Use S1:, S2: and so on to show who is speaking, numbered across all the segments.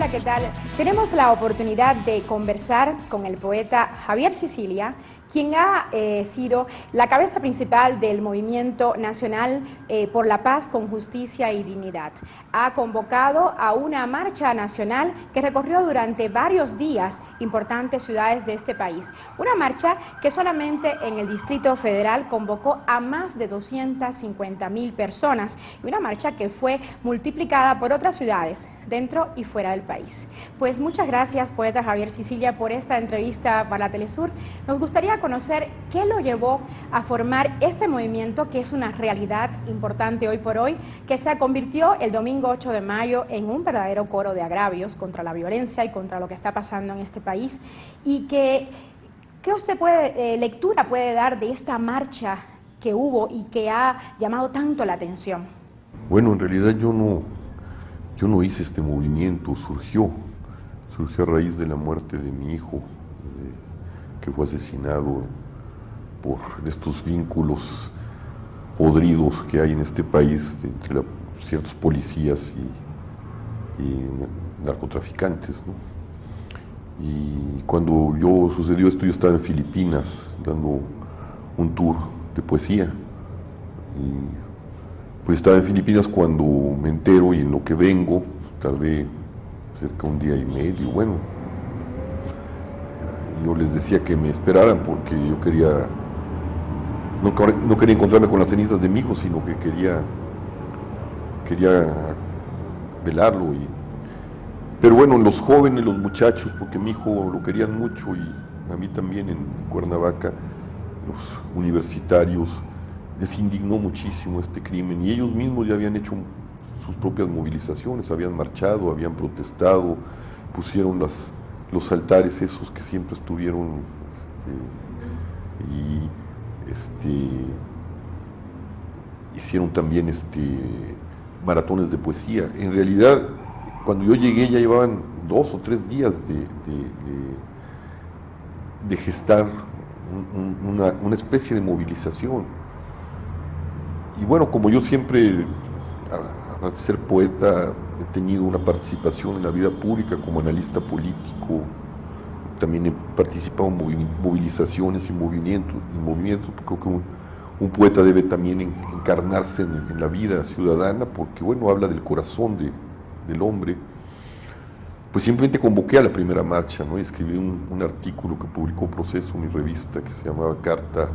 S1: Hola, ¿qué tal? Tenemos la oportunidad de conversar con el poeta Javier Sicilia, quien ha sido la cabeza principal del Movimiento Nacional por la Paz con Justicia y Dignidad. Ha convocado a una marcha nacional que recorrió durante varios días importantes ciudades de este país. Una marcha que solamente en el Distrito Federal convocó a más de 250.000 personas y una marcha que fue multiplicada por otras ciudades dentro y fuera del país. Pues muchas gracias, poeta Javier Sicilia, por esta entrevista para Telesur. Nos gustaría conocer qué lo llevó a formar este movimiento, que es una realidad importante hoy por hoy, que se convirtió el domingo 8 de mayo en un verdadero coro de agravios contra la violencia y contra lo que está pasando en este país. Y ¿qué usted lectura puede dar de esta marcha que hubo y que ha llamado tanto la atención?
S2: Bueno, en realidad yo no hice este movimiento, surgió a raíz de la muerte de mi hijo, que fue asesinado por estos vínculos podridos que hay en este país entre ciertos policías y narcotraficantes, ¿no? Y cuando sucedió esto, yo estaba en Filipinas dando un tour de poesía. Y pues estaba en Filipinas cuando me entero, y en lo que vengo, tardé cerca de un día y medio. Bueno, yo les decía que me esperaran porque yo no quería encontrarme con las cenizas de mi hijo, sino que quería velarlo. Pero bueno, los jóvenes, los muchachos, porque mi hijo lo querían mucho y a mí también en Cuernavaca, los universitarios, les indignó muchísimo este crimen y ellos mismos ya habían hecho sus propias movilizaciones, habían marchado, habían protestado, pusieron los altares esos que siempre estuvieron hicieron también maratones de poesía. En realidad, cuando yo llegué ya llevaban 2 o 3 días de gestar una especie de movilización. Y bueno, como yo siempre, al ser poeta, he tenido una participación en la vida pública como analista político, también he participado en movilizaciones y movimientos, creo que un poeta debe también encarnarse en la vida ciudadana, porque bueno, habla del corazón del hombre. Pues simplemente convoqué a la primera marcha, ¿no? Y escribí un artículo que publicó Proceso, mi revista, que se llamaba Carta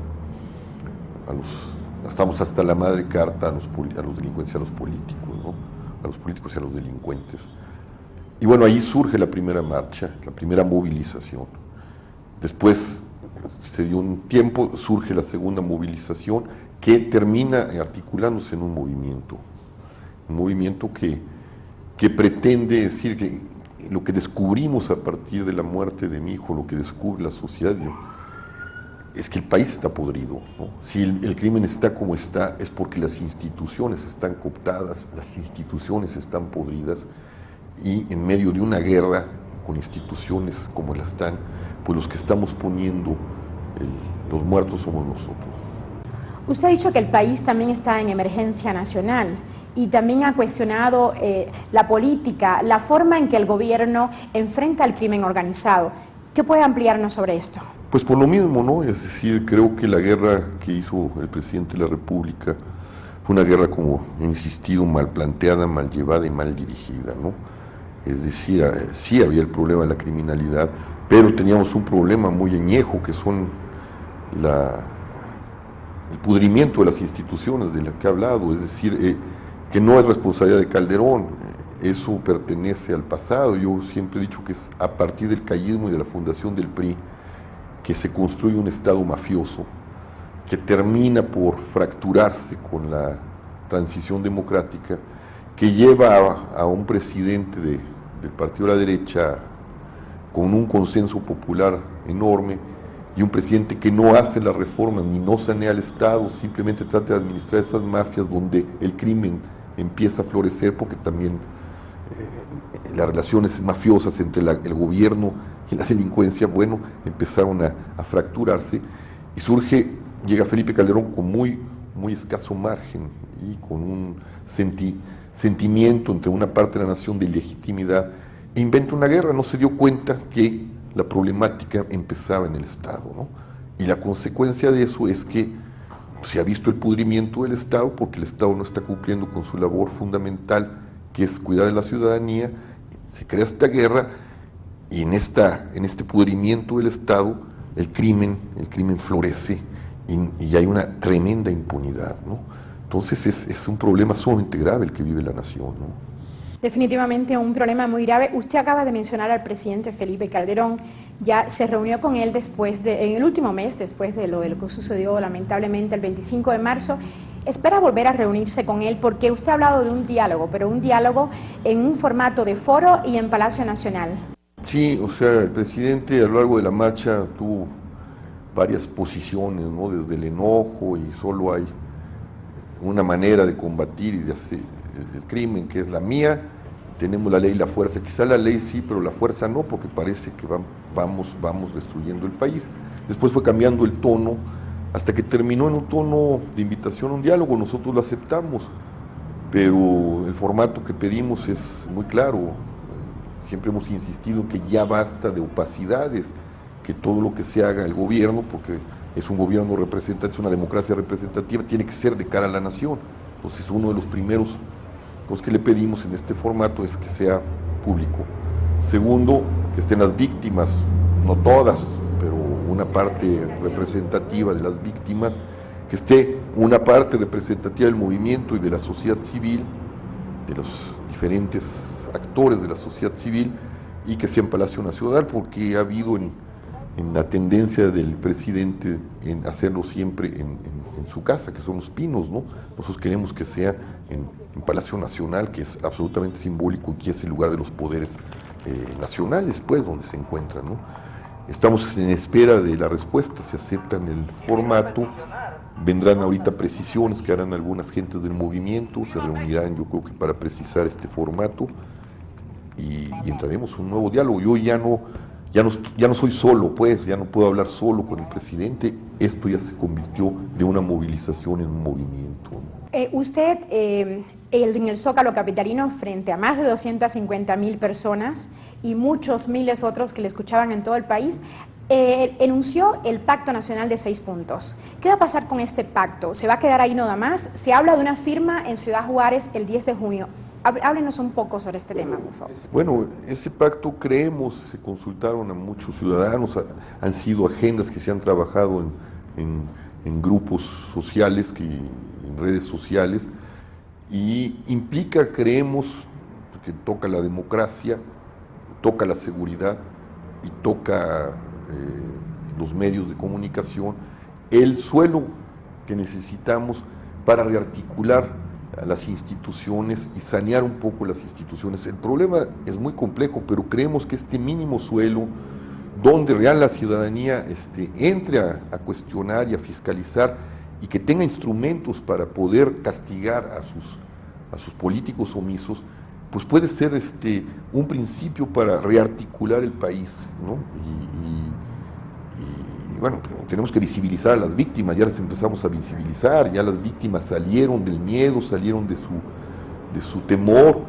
S2: estamos hasta la madre, carta a los delincuentes y a los políticos, ¿no? A los políticos y a los delincuentes. Y bueno, ahí surge la primera marcha, la primera movilización. Después se dio un tiempo, surge la segunda movilización, que termina articulándose en un movimiento que pretende decir que lo que descubrimos a partir de la muerte de mi hijo, lo que descubre la sociedad, es que el país está podrido, ¿no? Si el crimen está como está, es porque las instituciones están cooptadas, las instituciones están podridas, y en medio de una guerra con instituciones como las están, pues los que estamos poniendo los muertos somos nosotros.
S1: Usted ha dicho que el país también está en emergencia nacional y también ha cuestionado la política, la forma en que el gobierno enfrenta el crimen organizado. ¿Qué puede ampliarnos sobre esto?
S2: Pues por lo mismo, ¿no? Es decir, creo que la guerra que hizo el presidente de la República fue una guerra, como he insistido, mal planteada, mal llevada y mal dirigida, ¿no? Es decir, sí había el problema de la criminalidad, pero teníamos un problema muy añejo, que son el pudrimiento de las instituciones de las que he hablado. Es decir, que no es responsabilidad de Calderón, eso pertenece al pasado. Yo siempre he dicho que es a partir del caísmo y de la fundación del PRI que se construye un Estado mafioso que termina por fracturarse con la transición democrática, que lleva a un presidente del partido de la derecha con un consenso popular enorme, y un presidente que no hace las reformas ni no sanea el Estado, simplemente trata de administrar esas mafias donde el crimen empieza a florecer, porque también las relaciones mafiosas entre el gobierno y la delincuencia, bueno, empezaron a fracturarse, y llega Felipe Calderón con muy escaso margen y con un sentimiento entre una parte de la nación de legitimidad inventa una guerra, no se dio cuenta que la problemática empezaba en el Estado, ¿no? Y la consecuencia de eso es que se ha visto el pudrimiento del Estado porque el Estado no está cumpliendo con su labor fundamental, que es cuidar de la ciudadanía. Se crea esta guerra y en este pudrimiento del Estado el crimen florece y hay una tremenda impunidad, ¿no? Entonces es un problema sumamente grave el que vive la nación, ¿no?
S1: Definitivamente un problema muy grave. Usted acaba de mencionar al presidente Felipe Calderón, ya se reunió con él en el último mes, después de lo que sucedió lamentablemente el 25 de marzo. ¿Espera volver a reunirse con él? Porque usted ha hablado de un diálogo, pero un diálogo en un formato de foro y en Palacio Nacional.
S2: Sí, o sea, el presidente a lo largo de la marcha tuvo varias posiciones, ¿no? Desde el enojo y solo hay una manera de combatir y de hacer el crimen, que es la mía. Tenemos la ley y la fuerza. Quizá la ley sí, pero la fuerza no, porque parece que vamos destruyendo el país. Después fue cambiando el tono, hasta que terminó en un tono de invitación a un diálogo. Nosotros lo aceptamos, pero el formato que pedimos es muy claro. Siempre hemos insistido en que ya basta de opacidades, que todo lo que se haga el gobierno, porque es un gobierno representativo, es una democracia representativa, tiene que ser de cara a la nación. Entonces, uno de los primeros cosas que le pedimos en este formato es que sea público. Segundo, que estén las víctimas, no todas, pero una parte representativa de las víctimas, que esté una parte representativa del movimiento y de la sociedad civil, de los diferentes actores de la sociedad civil, y que sea en Palacio Nacional, porque ha habido en la tendencia del presidente en hacerlo siempre en su casa, que son Los Pinos, ¿no? Nosotros queremos que sea en Palacio Nacional, que es absolutamente simbólico y que es el lugar de los poderes nacionales, pues, donde se encuentran, ¿no? Estamos en espera de la respuesta, se aceptan el formato, vendrán ahorita precisiones que harán algunas gentes del movimiento, se reunirán, yo creo que para precisar este formato, y entraremos en un nuevo diálogo. Yo ya no soy solo, pues, ya no puedo hablar solo con el presidente. Esto ya se convirtió de una movilización en un movimiento.
S1: Usted, en el Zócalo capitalino, frente a más de 250.000 personas y muchos miles otros que le escuchaban en todo el país, enunció el Pacto Nacional de 6 puntos. ¿Qué va a pasar con este pacto? ¿Se va a quedar ahí nada más? Se habla de una firma en Ciudad Juárez el 10 de junio. Háblenos un poco sobre este tema, por favor.
S2: Bueno, ese pacto creemos, se consultaron a muchos ciudadanos, han sido agendas que se han trabajado en grupos sociales, en redes sociales, y implica, creemos, que toca la democracia, toca la seguridad y toca los medios de comunicación, el suelo que necesitamos para rearticular a las instituciones y sanear un poco las instituciones. El problema es muy complejo, pero creemos que este mínimo suelo, donde real la ciudadanía entre a cuestionar y a fiscalizar y que tenga instrumentos para poder castigar a sus políticos omisos, pues puede ser un principio para rearticular el país, ¿no? Y bueno, tenemos que visibilizar a las víctimas, ya las empezamos a visibilizar, ya las víctimas salieron del miedo, salieron de su temor.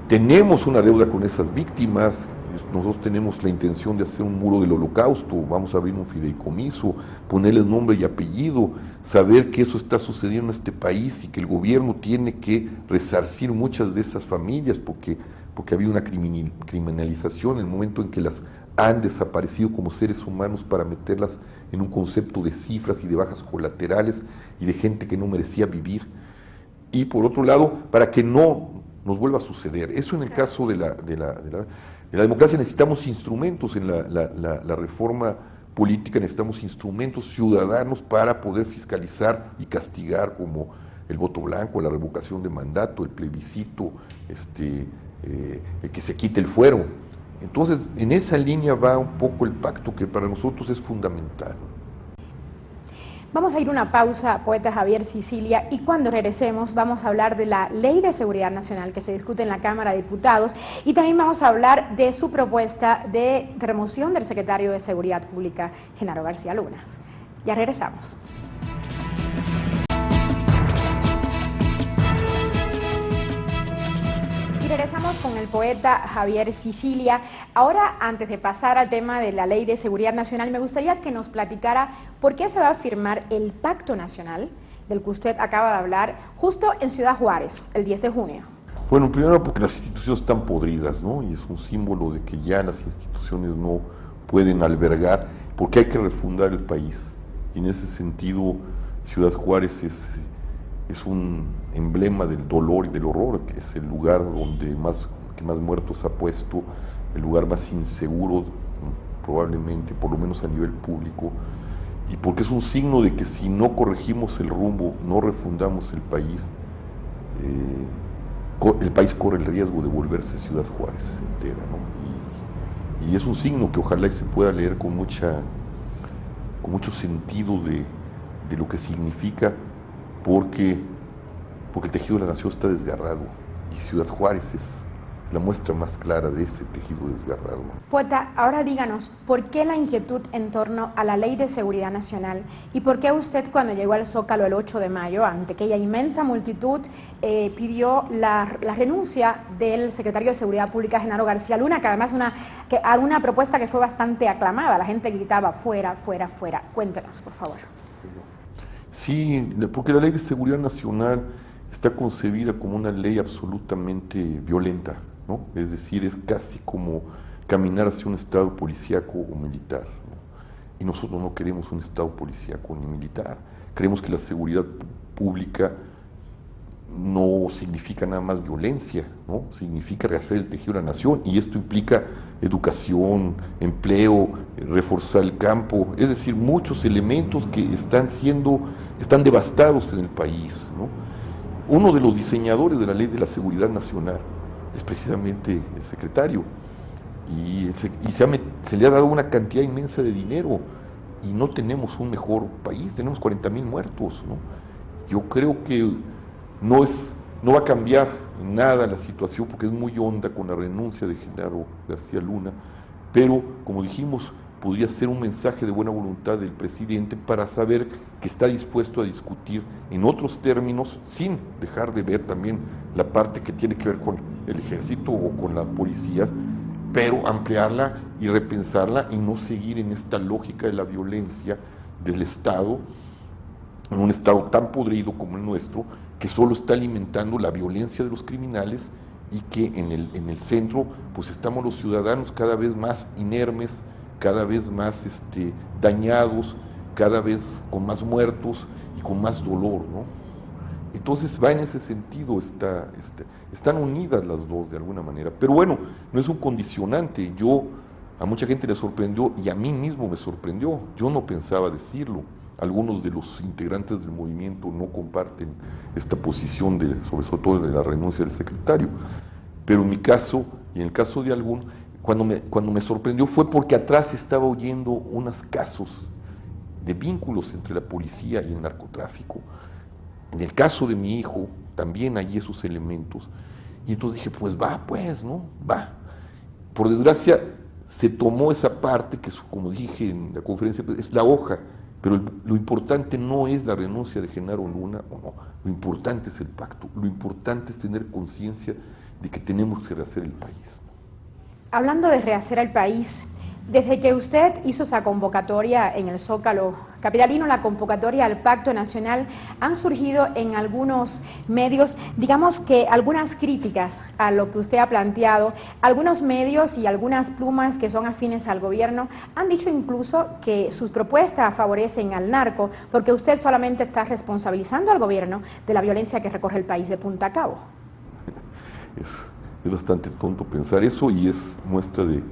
S2: Tenemos una deuda con esas víctimas. Nosotros tenemos la intención de hacer un muro del Holocausto, vamos a abrir un fideicomiso, ponerles nombre y apellido, saber que eso está sucediendo en este país y que el gobierno tiene que resarcir muchas de esas familias porque había una criminalización en el momento en que las han desaparecido como seres humanos para meterlas en un concepto de cifras y de bajas colaterales y de gente que no merecía vivir. Y por otro lado, para que no nos vuelva a suceder. Eso en el caso de la democracia necesitamos instrumentos, en la reforma política necesitamos instrumentos ciudadanos para poder fiscalizar y castigar, como el voto blanco, la revocación de mandato, el plebiscito, el que se quite el fuero. Entonces, en esa línea va un poco el pacto que para nosotros es fundamental.
S1: Vamos a ir a una pausa, poeta Javier Sicilia, y cuando regresemos vamos a hablar de la Ley de Seguridad Nacional que se discute en la Cámara de Diputados y también vamos a hablar de su propuesta de remoción del secretario de Seguridad Pública, Genaro García Lunas. Ya regresamos. regresamos con el poeta Javier Sicilia. Ahora, antes de pasar al tema de la Ley de Seguridad Nacional, me gustaría que nos platicara por qué se va a firmar el Pacto Nacional del que usted acaba de hablar, justo en Ciudad Juárez, el 10 de junio.
S2: Bueno, primero porque las instituciones están podridas, ¿no? Y es un símbolo de que ya las instituciones no pueden albergar, porque hay que refundar el país. Y en ese sentido, Ciudad Juárez es un emblema del dolor y del horror, que es el lugar donde más muertos ha puesto, el lugar más inseguro, probablemente, por lo menos a nivel público, y porque es un signo de que si no corregimos el rumbo, no refundamos el país corre el riesgo de volverse Ciudad Juárez entera, ¿no? Y es un signo que ojalá se pueda leer con mucho sentido de lo que significa, porque el tejido de la nación está desgarrado, y Ciudad Juárez es la muestra más clara de ese tejido desgarrado.
S1: Poeta, ahora díganos, ¿por qué la inquietud en torno a la Ley de Seguridad Nacional? ¿Y por qué usted, cuando llegó al Zócalo el 8 de mayo, ante aquella inmensa multitud, pidió la renuncia del secretario de Seguridad Pública, Genaro García Luna, que además una propuesta que fue bastante aclamada, la gente gritaba fuera, fuera, fuera? Cuéntenos, por favor.
S2: Sí, porque la Ley de Seguridad Nacional está concebida como una ley absolutamente violenta, ¿no? Es decir, es casi como caminar hacia un estado policíaco o militar, ¿no? Y nosotros no queremos un estado policíaco ni militar. Creemos que la seguridad pública no significa nada más violencia, ¿no? Significa rehacer el tejido de la nación, y esto implica educación, empleo, reforzar el campo, es decir, muchos elementos que están devastados en el país, ¿no? Uno de los diseñadores de la Ley de la Seguridad Nacional es precisamente el secretario, y se le ha dado una cantidad inmensa de dinero, y no tenemos un mejor país, tenemos 40,000 muertos, ¿no? Yo creo que no va a cambiar en nada la situación, porque es muy honda con la renuncia de Genaro García Luna, pero, como dijimos, podría ser un mensaje de buena voluntad del presidente para saber que está dispuesto a discutir en otros términos, sin dejar de ver también la parte que tiene que ver con el ejército o con la policía, pero ampliarla y repensarla, y no seguir en esta lógica de la violencia del Estado, en un Estado tan podrido como el nuestro, que solo está alimentando la violencia de los criminales, y que en el centro pues estamos los ciudadanos cada vez más inermes, cada vez más dañados, cada vez con más muertos y con más dolor, ¿no? Entonces va en ese sentido, están unidas las dos de alguna manera, pero bueno, no es un condicionante. A mucha gente le sorprendió, y a mí mismo me sorprendió, yo no pensaba decirlo. Algunos de los integrantes del movimiento no comparten esta posición, sobre todo de la renuncia del secretario, pero en mi caso, y en el caso de algunos, cuando me sorprendió fue porque atrás estaba oyendo unos casos de vínculos entre la policía y el narcotráfico. En el caso de mi hijo también hay esos elementos, y entonces dije, pues va, pues, ¿no? Va. Por desgracia se tomó esa parte que, como dije en la conferencia, es la hoja, pero lo importante no es la renuncia de Genaro Luna o no, lo importante es el pacto, lo importante es tener conciencia de que tenemos que rehacer el país.
S1: Hablando de rehacer el país, desde que usted hizo esa convocatoria en el Zócalo capitalino, la convocatoria al Pacto Nacional, han surgido en algunos medios, digamos que algunas críticas a lo que usted ha planteado. Algunos medios y algunas plumas que son afines al gobierno han dicho incluso que sus propuestas favorecen al narco, porque usted solamente está responsabilizando al gobierno de la violencia que recorre el país de punta a cabo.
S2: Es bastante tonto pensar eso, y es muestra del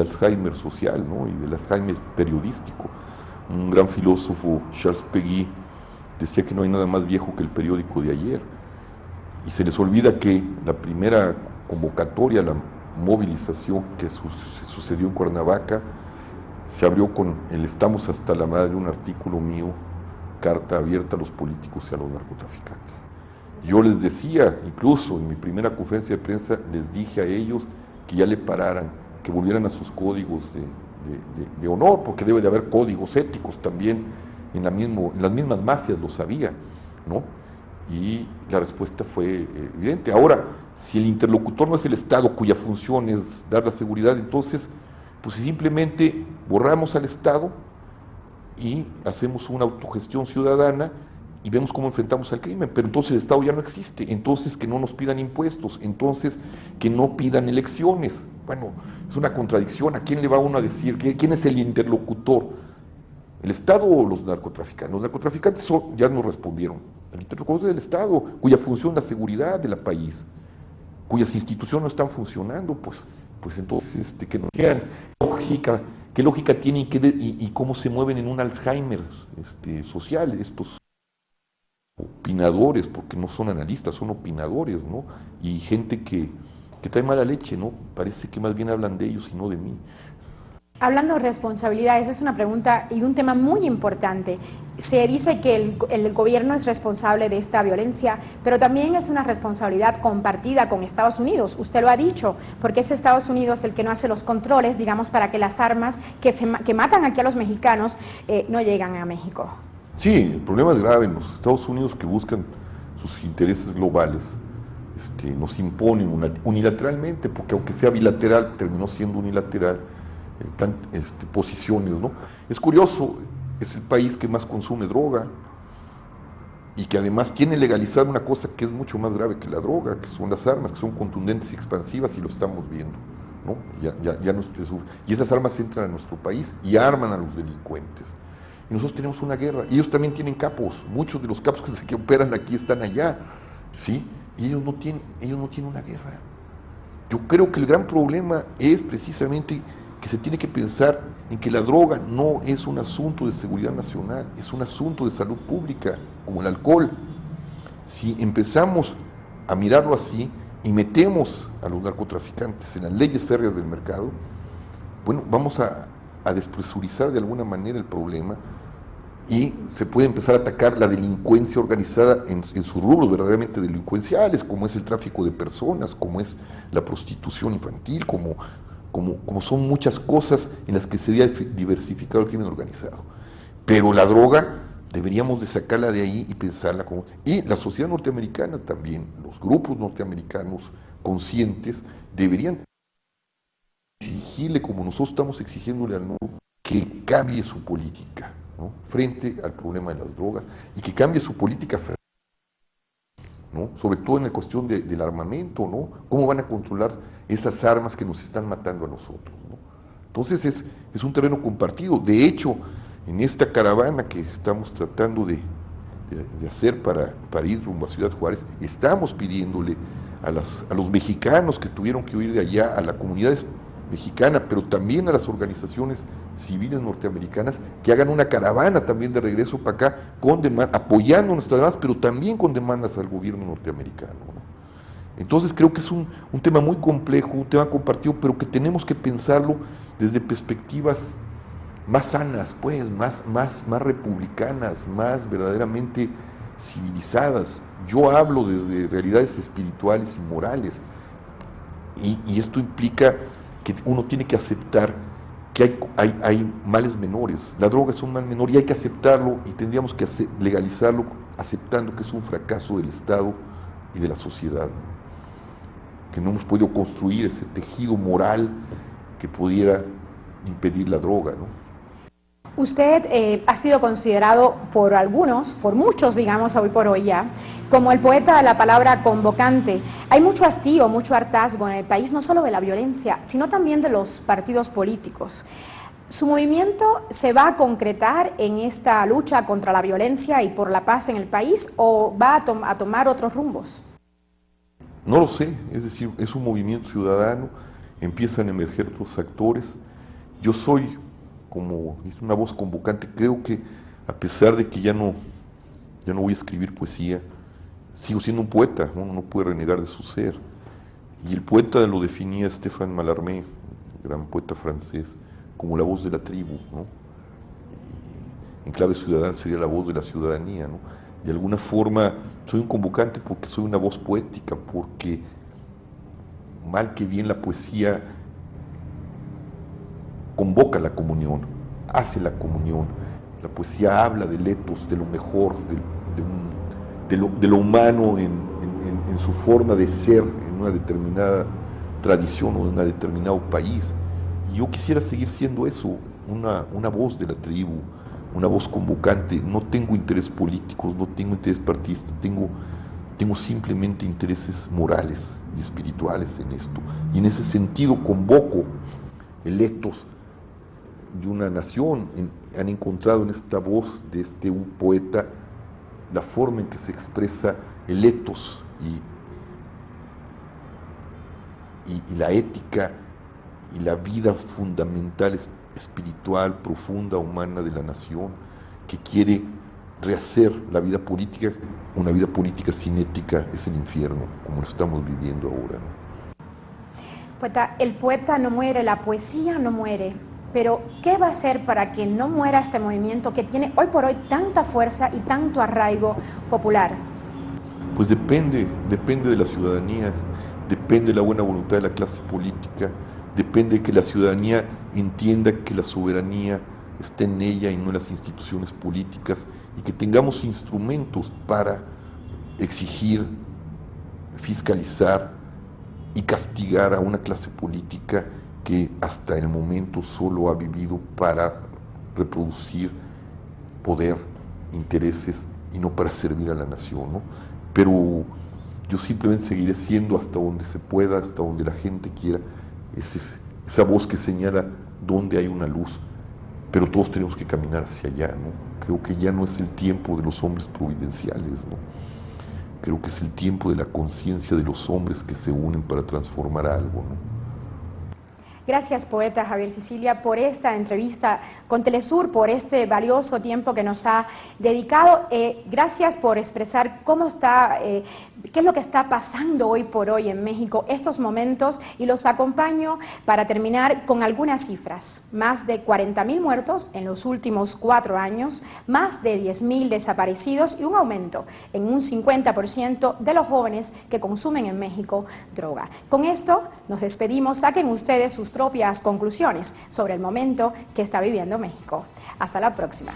S2: Alzheimer social, ¿no? Y del Alzheimer periodístico. Un gran filósofo, Charles Péguy, decía que no hay nada más viejo que el periódico de ayer, y se les olvida que la primera convocatoria, la movilización que sucedió en Cuernavaca, se abrió con el "estamos hasta la madre", un artículo mío, carta abierta a los políticos y a los narcotraficantes. Yo les decía, incluso en mi primera conferencia de prensa, les dije a ellos que ya le pararan, que volvieran a sus códigos de honor, porque debe de haber códigos éticos también, en las mismas mafias lo sabía, ¿no? Y la respuesta fue evidente. Ahora, Si el interlocutor no es el Estado, cuya función es dar la seguridad, entonces pues simplemente borramos al Estado y hacemos una autogestión ciudadana y vemos cómo enfrentamos al crimen, pero entonces el Estado ya no existe, entonces que no nos pidan impuestos, entonces que no pidan elecciones. Bueno, es una contradicción. ¿A quién le va uno a decir? ¿Quién es el interlocutor? ¿El Estado o los narcotraficantes? Los narcotraficantes ya nos respondieron. El interlocutor es el Estado, cuya función es la seguridad del país, cuyas instituciones no están funcionando, pues entonces que nos digan qué lógica tienen y cómo se mueven en un Alzheimer social estos opinadores, porque no son analistas, son opinadores, ¿no? Y gente que trae mala leche, ¿no? Parece que más bien hablan de ellos y no de mí.
S1: Hablando de responsabilidad, esa es una pregunta y un tema muy importante. Se dice que el gobierno es responsable de esta violencia, pero también es una responsabilidad compartida con Estados Unidos. Usted lo ha dicho, porque es Estados Unidos el que no hace los controles, digamos, para que las armas que matan aquí a los mexicanos no llegan a México.
S2: Sí, el problema es grave. En los Estados Unidos, que buscan sus intereses globales, nos imponen unilateralmente, porque aunque sea bilateral, terminó siendo unilateral, en plan, posiciones, ¿no? Es curioso, es el país que más consume droga y que además tiene legalizada una cosa que es mucho más grave que la droga, que son las armas, que son contundentes y expansivas, y lo estamos viendo, ¿no? Y esas armas entran a nuestro país y arman a los delincuentes. Y nosotros tenemos una guerra, y ellos también tienen capos, muchos de los capos que operan aquí están allá, ¿sí? Y ellos no tienen una guerra. Yo creo que el gran problema es precisamente que se tiene que pensar en que la droga no es un asunto de seguridad nacional, es un asunto de salud pública, como el alcohol. Si empezamos a mirarlo así y metemos a los narcotraficantes en las leyes férreas del mercado, bueno, vamos a despresurizar de alguna manera el problema y se puede empezar a atacar la delincuencia organizada en sus rubros verdaderamente delincuenciales, como es el tráfico de personas, como es la prostitución infantil, como son muchas cosas en las que se ha diversificado el crimen organizado. Pero la droga deberíamos de sacarla de ahí y pensarla como... Y la sociedad norteamericana también, los grupos norteamericanos conscientes, deberían exigirle, como nosotros estamos exigiéndole al nuevo, que cambie su política, ¿no?, frente al problema de las drogas, y que cambie su política, ¿no?, sobre todo en la cuestión del armamento, ¿no? ¿Cómo van a controlar esas armas que nos están matando a nosotros, ¿no? Entonces es un terreno compartido. De hecho, en esta caravana que estamos tratando de hacer para ir rumbo a Ciudad Juárez, estamos pidiéndole a los mexicanos que tuvieron que huir de allá, a la comunidad mexicana, pero también a las organizaciones civiles norteamericanas, que hagan una caravana también de regreso para acá, apoyando nuestras demandas, pero también con demandas al gobierno norteamericano, ¿no? Entonces creo que es un tema muy complejo, un tema compartido, pero que tenemos que pensarlo desde perspectivas más sanas, pues, más republicanas, más verdaderamente civilizadas. Yo hablo desde realidades espirituales y morales, y esto implica que uno tiene que aceptar que hay males menores. La droga es un mal menor y hay que aceptarlo, y tendríamos que legalizarlo aceptando que es un fracaso del Estado y de la sociedad, que no hemos podido construir ese tejido moral que pudiera impedir la droga, ¿no?
S1: Usted ha sido considerado por algunos, por muchos, digamos, hoy por hoy ya, como el poeta de la palabra convocante. Hay mucho hastío, mucho hartazgo en el país, no solo de la violencia, sino también de los partidos políticos. ¿Su movimiento se va a concretar en esta lucha contra la violencia y por la paz en el país, o va a tomar otros rumbos?
S2: No lo sé, es decir, es un movimiento ciudadano, empiezan a emerger otros actores. Yo soy, como una voz convocante, creo que a pesar de que ya no voy a escribir poesía, sigo siendo un poeta, ¿no? No puede renegar de su ser. Y el poeta lo definía Stéphane Mallarmé, gran poeta francés, como la voz de la tribu, ¿no? En clave ciudadana sería la voz de la ciudadanía, ¿no? De alguna forma soy un convocante porque soy una voz poética, porque mal que bien la poesía convoca la comunión, hace la comunión. La poesía habla del etos, de lo mejor, de lo humano en su forma de ser, en una determinada tradición o de un determinado país. Y yo quisiera seguir siendo eso, una voz de la tribu, una voz convocante. No tengo intereses políticos, no tengo interés partidista, tengo simplemente intereses morales y espirituales en esto. Y en ese sentido convoco electos de una nación, han encontrado en esta voz de un poeta la forma en que se expresa el ethos y la ética y la vida fundamental, espiritual, profunda, humana de la nación, que quiere rehacer la vida política. Una vida política sin ética es el infierno, como lo estamos viviendo ahora, ¿no?
S1: Poeta, el poeta no muere, la poesía no muere, pero ¿qué va a hacer para que no muera este movimiento que tiene hoy por hoy tanta fuerza y tanto arraigo popular?
S2: Pues depende de la ciudadanía, depende de la buena voluntad de la clase política, depende de que la ciudadanía entienda que la soberanía está en ella y no en las instituciones políticas, y que tengamos instrumentos para exigir, fiscalizar y castigar a una clase política que hasta el momento solo ha vivido para reproducir poder, intereses y no para servir a la nación, ¿no? Pero yo simplemente seguiré siendo, hasta donde se pueda, hasta donde la gente quiera, esa voz que señala dónde hay una luz, pero todos tenemos que caminar hacia allá, ¿no? Creo que ya no es el tiempo de los hombres providenciales, ¿no? Creo que es el tiempo de la conciencia de los hombres que se unen para transformar algo, ¿no?
S1: Gracias, poeta Javier Sicilia, por esta entrevista con Telesur, por este valioso tiempo que nos ha dedicado. Gracias por expresar cómo está, qué es lo que está pasando hoy por hoy en México, estos momentos, y los acompaño para terminar con algunas cifras. Más de 40.000 muertos en los últimos 4 años, más de 10.000 desaparecidos y un aumento en un 50% de los jóvenes que consumen en México droga. Con esto nos despedimos. Saquen ustedes sus propias conclusiones sobre el momento que está viviendo México. Hasta la próxima.